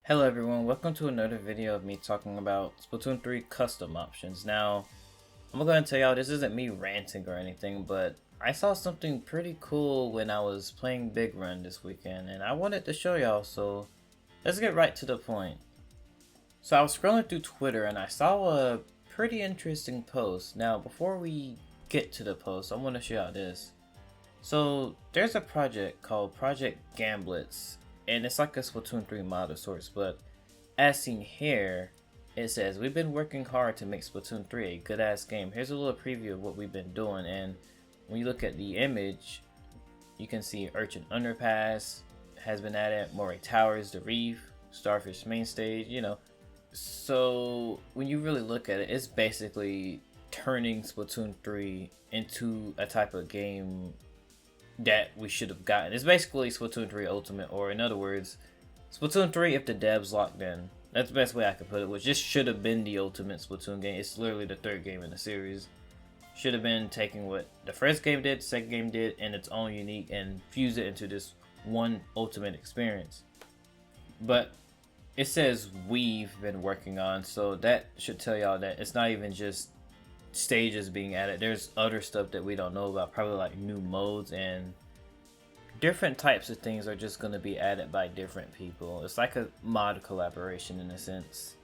Hello everyone, welcome to another video of me talking about Splatoon 3 custom options. Now, I'm going to tell y'all this isn't me ranting or anything, but I saw something pretty cool when I was playing Big Run this weekend, and I wanted to show y'all, so let's get right to the point. So I was scrolling through Twitter and I saw a pretty interesting post. Now, before we get to the post, I want to show y'all this. So, there's a project called Project Gamblitz, and it's like a Splatoon 3 mod of sorts, but as seen here, it says, we've been working hard to make Splatoon 3 a good ass game. Here's a little preview of what we've been doing, and when you look at the image, you can see Urchin Underpass has been added, Moray Towers, the Reef, Starfish Main Stage, you know. So when you really look at it, it's basically turning Splatoon 3 into a type of game that we should have gotten. It's basically Splatoon 3 Ultimate, or in other words, Splatoon 3 if the devs locked in. That's the best way I could put it, which just should have been the ultimate Splatoon game. It's literally the third game in the series. Should have been taking what the first game did, second game did, and its own unique, and fuse it into this one ultimate experience. But it says we've been working on, so that should tell y'all that it's not even just stages being added. There's other stuff that we don't know about, probably like new modes and different types of things are just going to be added by different people. It's like a mod collaboration in a sense.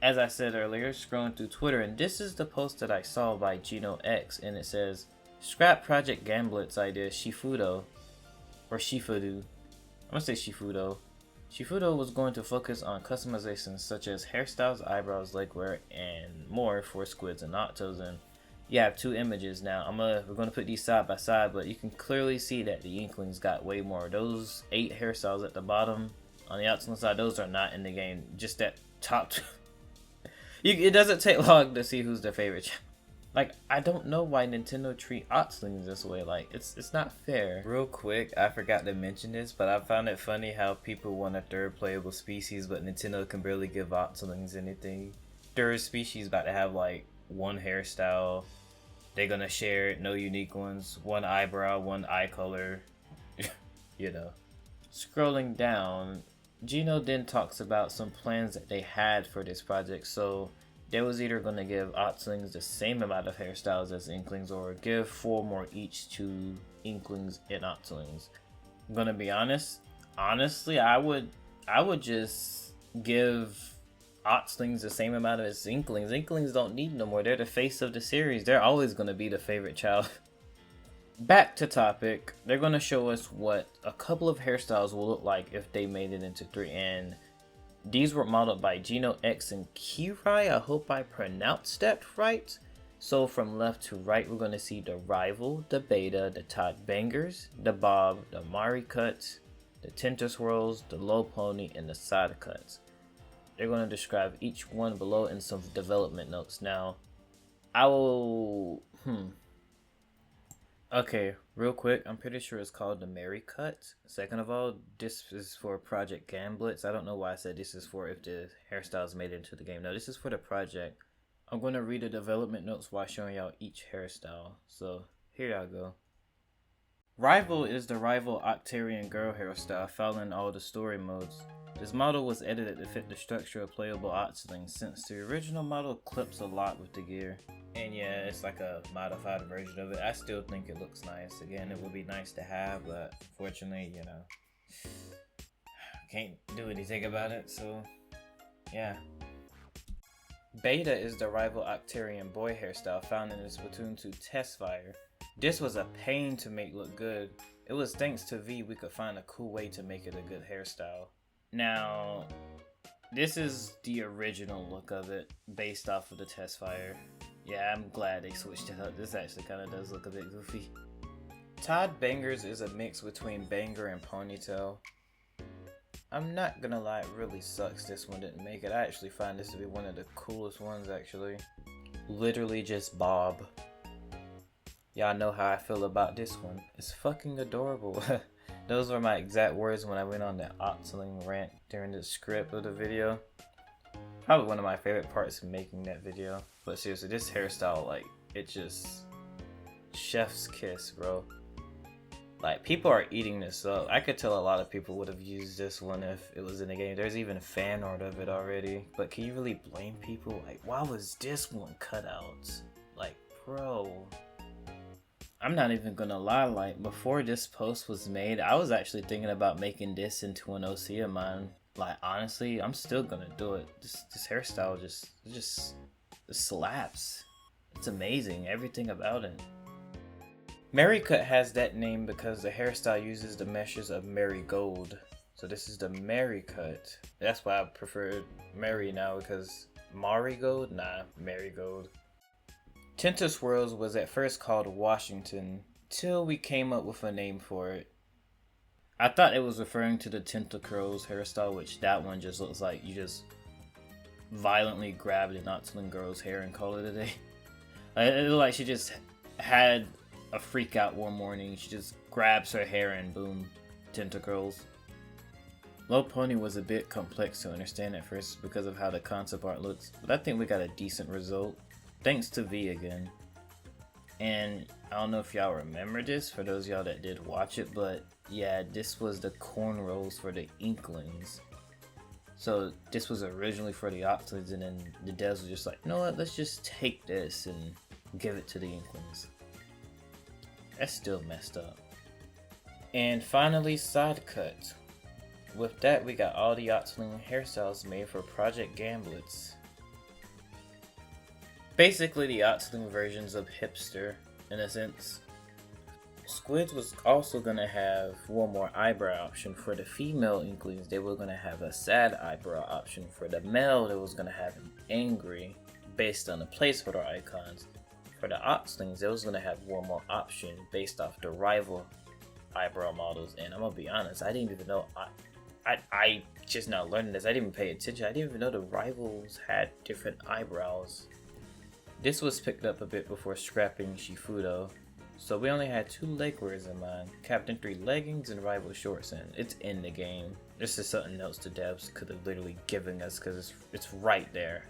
As I said earlier, scrolling through Twitter, and this is the post that I saw by Gino X, and it says, scrap Project Gamblitz idea Shifudo, or Shifudo. I'm gonna say Shifudo. Shifudo was going to focus on customizations such as hairstyles, eyebrows, legwear, and more for squids and octos. And you have two images now. We're gonna put these side by side, but you can clearly see that the Inklings got way more. Those 8 hairstyles at the bottom on the Octoling side, those are not in the game. Just that top two. It doesn't take long to see who's the favorite. Like, I don't know why Nintendo treat Octolings this way. Like, it's not fair. Real quick, I forgot to mention this, but I found it funny how people want a third playable species, but Nintendo can barely give Octolings anything. Third species about to have like one hairstyle. They're gonna share it, no unique ones. One eyebrow, one eye color. You know. Scrolling down, Gino then talks about some plans that they had for this project. So they was either going to give Octolings the same amount of hairstyles as Inklings, or give 4 more each to Inklings and Octolings. I'm gonna be honest. Honestly, I would just give Octolings the same amount as Inklings. Inklings don't need no more. They're the face of the series. They're always gonna be the favorite child. Back to topic. They're gonna show us what a couple of hairstyles will look like if they made it into 3, and these were modeled by Gino X and Kiwrye. I hope I pronounced that right. So from left to right, we're going to see the Rival, the Beta, the Todd Bangers, the Bob, the Mari Cuts, the Tenta Swirls, the Low Pony, and the Side Cuts. They're going to describe each one below in some development notes. Now, I will... Okay, real quick, I'm pretty sure it's called the Mary Cut. Second of all, this is for Project Gamblitz. I don't know why I said this is for if the hairstyles made it into the game. No, this is for the project. I'm going to read the development notes while showing y'all each hairstyle. So, here y'all go. Rival is the rival Octarian girl hairstyle found in all the story modes. This model was edited to fit the structure of playable Octolings, since the original model clips a lot with the gear. And yeah, it's like a modified version of it. I still think it looks nice. Again, it would be nice to have, but fortunately, you know, can't do anything about it, so yeah. Beta is the rival Octarian boy hairstyle found in the Splatoon 2 test fire. This was a pain to make look good. It was thanks to Vee we could find a cool way to make it a good hairstyle. Now, this is the original look of it, based off of the test fire. Yeah, I'm glad they switched it up. This actually kind of does look a bit goofy. Todd Bangers is a mix between banger and ponytail. I'm not gonna lie, it really sucks this one didn't make it. I actually find this to be one of the coolest ones, actually. Literally just Bob. Y'all know how I feel about this one. It's fucking adorable. Those were my exact words when I went on the Octoling rant during the script of the video. Probably one of my favorite parts of making that video. But seriously, this hairstyle, like, it just... chef's kiss, bro. Like, people are eating this up. I could tell a lot of people would have used this one if it was in the game. There's even fan art of it already. But can you really blame people? Like, why was this one cut out? Like, bro. I'm not even gonna lie, like, before this post was made, I was actually thinking about making this into an OC of mine. Like, honestly, I'm still gonna do it. This hairstyle just slaps. It's amazing, everything about it. Mary Cut has that name because the hairstyle uses the meshes of marigold. So this is the Mary Cut. That's why I prefer Mary now, because marigold? Nah, marigold. Tenta Swirls was at first called Washington, till we came up with a name for it. I thought it was referring to the Tenta Curls hairstyle, which that one just looks like you just violently grabbed an Ottoman girl's hair and called it a day. It looked like she just had a freak out one morning. She just grabs her hair and boom, Tenta Curls. Low Pony was a bit complex to understand at first because of how the concept art looks, but I think we got a decent result. Thanks to Vee again. And I don't know if y'all remember this, for those of y'all that did watch it, but yeah, this was the cornrows for the Inklings. So this was originally for the Octolings, and then the devs were just like, you know what, let's just take this and give it to the Inklings. That's still messed up. And finally, side cut. With that, we got all the Octoling hairstyles made for Project Gamblitz. Basically the Octoling versions of hipster, in a sense. Squids was also gonna have one more eyebrow option. For the female Inklings, they were gonna have a sad eyebrow option. For the male, they was gonna have an angry, based on the placeholder icons. For the Octolings, they was gonna have one more option based off the rival eyebrow models. And I'm gonna be honest, I didn't even know. I just now learning this. I didn't even pay attention. I didn't even know the rivals had different eyebrows. This was picked up a bit before scrapping Shifudo, so we only had 2 leg wears in mind, Captain 3 leggings and rival shorts, and it's in the game. This is something else the devs could have literally given us, because it's right there.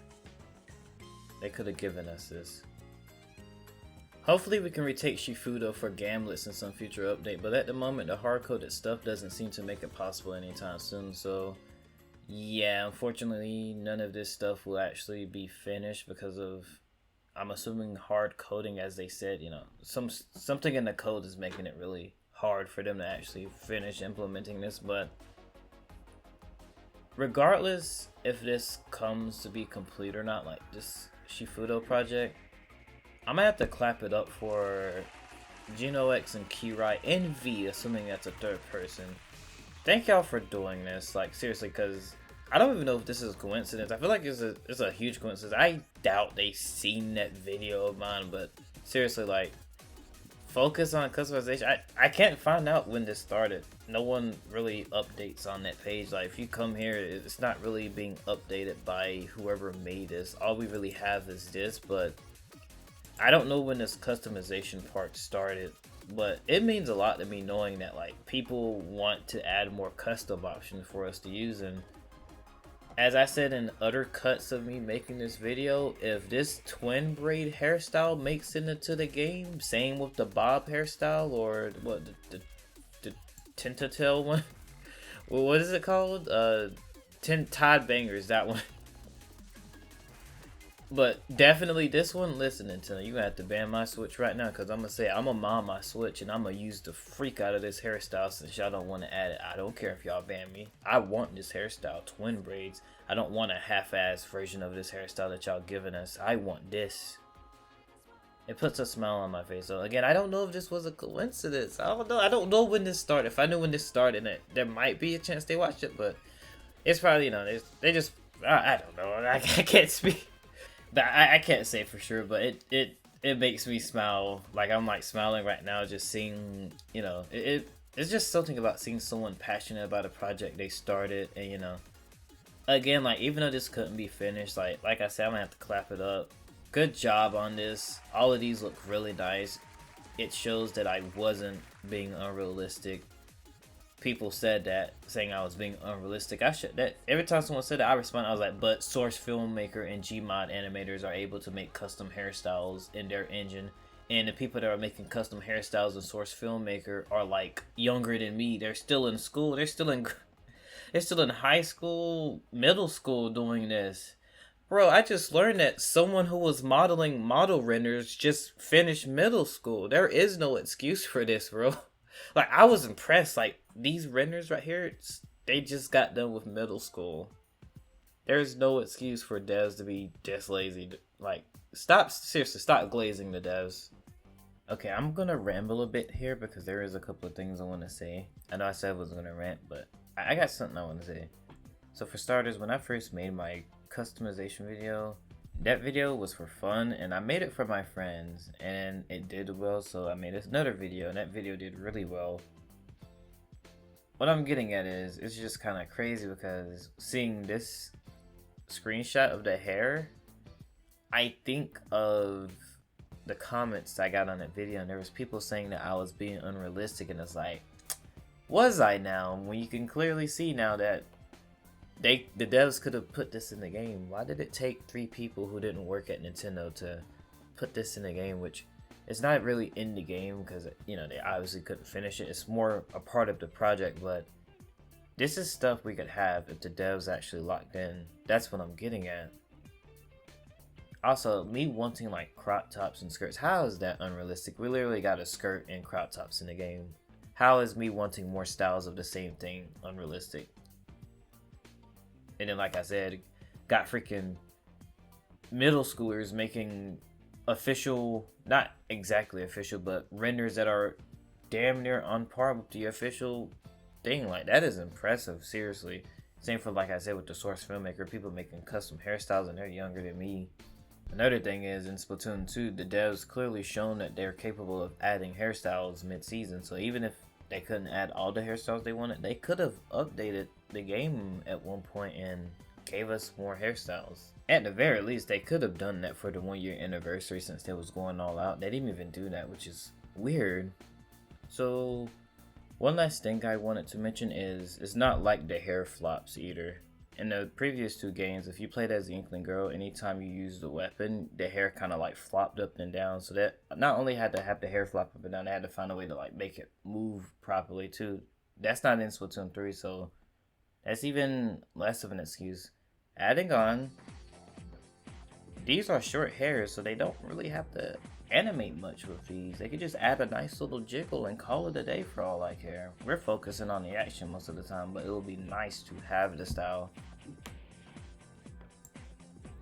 They could have given us this. Hopefully we can retake Shifudo for Gamblitz in some future update, but at the moment the hard-coded stuff doesn't seem to make it possible anytime soon, so yeah, unfortunately none of this stuff will actually be finished because of, I'm assuming, hard coding, as they said. You know, something in the code is making it really hard for them to actually finish implementing this. But regardless if this comes to be complete or not, like this Shifudo project, I'm gonna have to clap it up for GenoX and Kiwrye and Vee, assuming that's a third person. Thank y'all for doing this, like seriously, because I don't even know if this is a coincidence. I feel like it's a huge coincidence. I doubt they seen that video of mine, but seriously, like, focus on customization. I can't find out when this started. No one really updates on that page. Like, if you come here, it's not really being updated by whoever made this. All we really have is this, but I don't know when this customization part started. But it means a lot to me knowing that, like, people want to add more custom options for us to use. And as I said in other cuts of me making this video, if this twin braid hairstyle makes it into the game, same with the bob hairstyle, or what, the Tentatail one? Well, what is it called? Todd Bangers, that one. But definitely this one, listen, Nintendo, you gonna have to ban my Switch right now, because I'm gonna say I'm gonna mom my Switch and I'm gonna use the freak out of this hairstyle since y'all don't want to add it. I don't care if y'all ban me. I want this hairstyle, twin braids. I don't want a half-ass version of this hairstyle that y'all giving us. I want this. It puts a smile on my face. So again, I don't know if this was a coincidence. I don't know. I don't know when this started. If I knew when this started, there might be a chance they watched it, but it's probably, you know, they just, I don't know. I can't speak. I can't say for sure, but it makes me smile. Like, I'm like smiling right now just seeing, you know, it's just something about seeing someone passionate about a project they started. And, you know, again, like, even though this couldn't be finished, like I said, I'm gonna have to clap it up. Good job on this. All of these look really nice. It shows that I wasn't being unrealistic. People said that, saying I was being unrealistic. Every time someone said that, I respond. I was like, but Source Filmmaker and Gmod animators are able to make custom hairstyles in their engine, And the people that are making custom hairstyles and Source Filmmaker are like younger than me. They're still in school. They're still in high school, middle school doing this. Bro, I just learned that someone who was modeling model renders just finished middle school. There is no excuse for this, bro. Like, I was impressed. Like, these renders right here, they just got done with middle school. There's no excuse for devs to be this lazy. Like, seriously, stop glazing the devs. Okay, I'm gonna ramble a bit here because there is a couple of things I want to say. I know I said I was gonna rant, but I got something I want to say. So for starters, when I first made my customization video, that video was for fun, and I made it for my friends, and it did well, so I made another video, and that video did really well. What I'm getting at is, it's just kind of crazy because seeing this screenshot of the hair, I think of the comments I got on that video, and there was people saying that I was being unrealistic, and it's like, was I now? When you can clearly see now that the devs could have put this in the game. Why did it take 3 people who didn't work at Nintendo to put this in the game? Which is not really in the game because, you know, they obviously couldn't finish it. It's more a part of the project, but this is stuff we could have if the devs actually locked in. That's what I'm getting at. Also, me wanting like crop tops and skirts, how is that unrealistic? We literally got a skirt and crop tops in the game. How is me wanting more styles of the same thing unrealistic? And then, like I said, got freaking middle schoolers making official, not exactly official, but renders that are damn near on par with the official thing. Like, that is impressive, seriously. Same for, like I said, with the Source Filmmaker, people making custom hairstyles, and they're younger than me. Another thing is, in Splatoon 2, the devs clearly shown that they're capable of adding hairstyles mid-season, so even if they couldn't add all the hairstyles they wanted, they could have updated the game at one point and gave us more hairstyles. At the very least, they could have done that for the 1 year anniversary since they was going all out. They didn't even do that, which is weird. So, one last thing I wanted to mention is, it's not like the hair flops either. In the previous 2 games, if you played as the Inkling Girl, anytime you used the weapon, the hair kind of like flopped up and down. So that not only had to have the hair flop up and down, they had to find a way to like make it move properly too. That's not in Splatoon 3, so that's even less of an excuse. Adding on, these are short hairs, so they don't really have to animate much with these. They could just add a nice little jiggle and call it a day for all I care. We're focusing on the action most of the time, but it will be nice to have the style.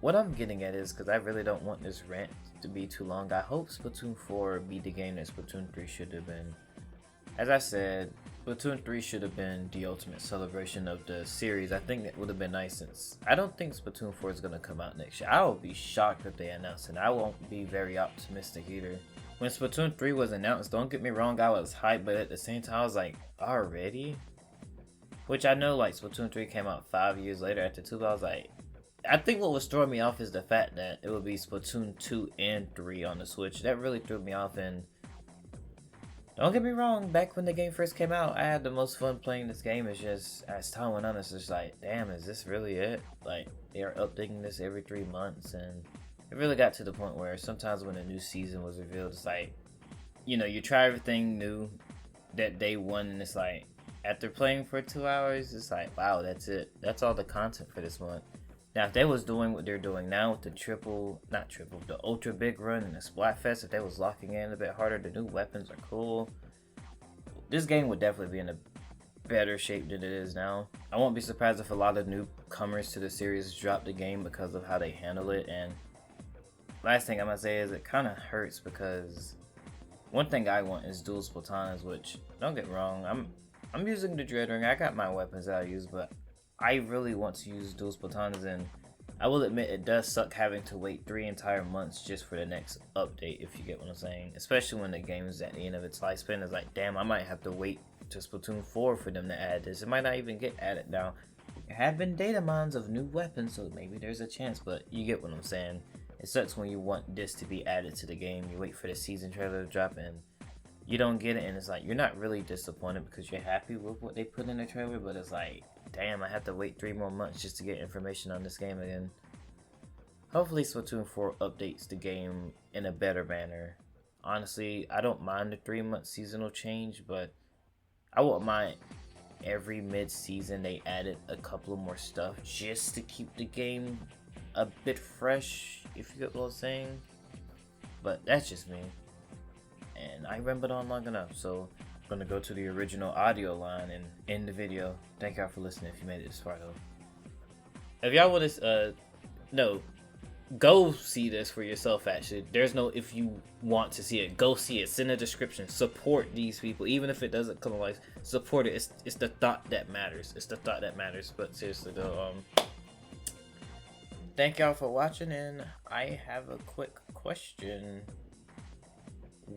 What I'm getting at is, because I really don't want this rant to be too long, I hope Splatoon 4 be the game that Splatoon 3 should have been. As I said, Splatoon 3 should have been the ultimate celebration of the series. I think that would have been nice, since I don't think Splatoon 4 is going to come out next year. I will be shocked if they announce it. I won't be very optimistic either. When Splatoon 3 was announced, don't get me wrong, I was hyped, but at the same time I was like, already? Which I know, like, Splatoon 3 came out 5 years later after 2, but I was like, I think what was throwing me off is the fact that it would be Splatoon 2 and 3 on the Switch. That really threw me off, and don't get me wrong, back when the game first came out, I had the most fun playing this game. It's just, as time went on, it's just like, damn, is this really it? Like, they are updating this every 3 months, and it really got to the point where sometimes when a new season was revealed, it's like, you know, you try everything new that day one, and it's like, after playing for 2 hours, it's like, wow, that's it. That's all the content for this month. Now, if they was doing what they're doing now with the ultra big run and the Splatfest, if they was locking in a bit harder, the new weapons are cool. This game would definitely be in a better shape than it is now. I won't be surprised if a lot of newcomers to the series drop the game because of how they handle it. And last thing I'm gonna say is, it kind of hurts because one thing I want is dual Splatoons, which, don't get me wrong, I'm using the Dread Ring. I got my weapons that I use, but I really want to use dual Splatoons, and I will admit it does suck having to wait 3 entire months just for the next update, if you get what I'm saying. Especially when the game is at the end of its lifespan. It's like, damn, I might have to wait to Splatoon 4 for them to add this. It might not even get added now. There have been data mines of new weapons, so maybe there's a chance, but you get what I'm saying. It sucks when you want this to be added to the game. You wait for the season trailer to drop and you don't get it, and it's like, you're not really disappointed because you're happy with what they put in the trailer, but it's like, damn, I have to wait 3 more months just to get information on this game again. Hopefully Splatoon 4 updates the game in a better manner. Honestly, I don't mind the 3-month seasonal change, but I wouldn't mind every mid-season they added a couple of more stuff just to keep the game a bit fresh, if you get what I'm saying. But that's just me, and I rambled on long enough, so I'm gonna go to the original audio line and end the video. Thank y'all for listening if you made it this far though. If y'all want to no, go see this for yourself. Actually, there's no if you want to see it, go see it. It's in the description. Support these people, even if it doesn't come like support it. It's the thought that matters. It's the thought that matters. But seriously though, thank y'all for watching, and I have a quick question.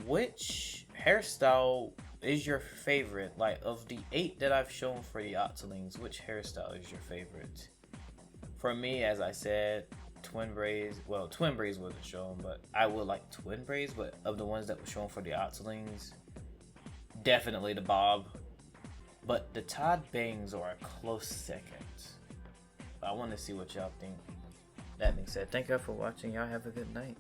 Which hairstyle is your favorite? Like, of the 8 that I've shown for the Octolings, which hairstyle is your favorite? For me, as I said, twin braids. Well, twin braids wasn't shown, but I would like twin braids. But of the ones that were shown for the Octolings, definitely the bob. But the Todd bangs are a close second. I want to see what y'all think. That being said, thank y'all for watching. Y'all have a good night.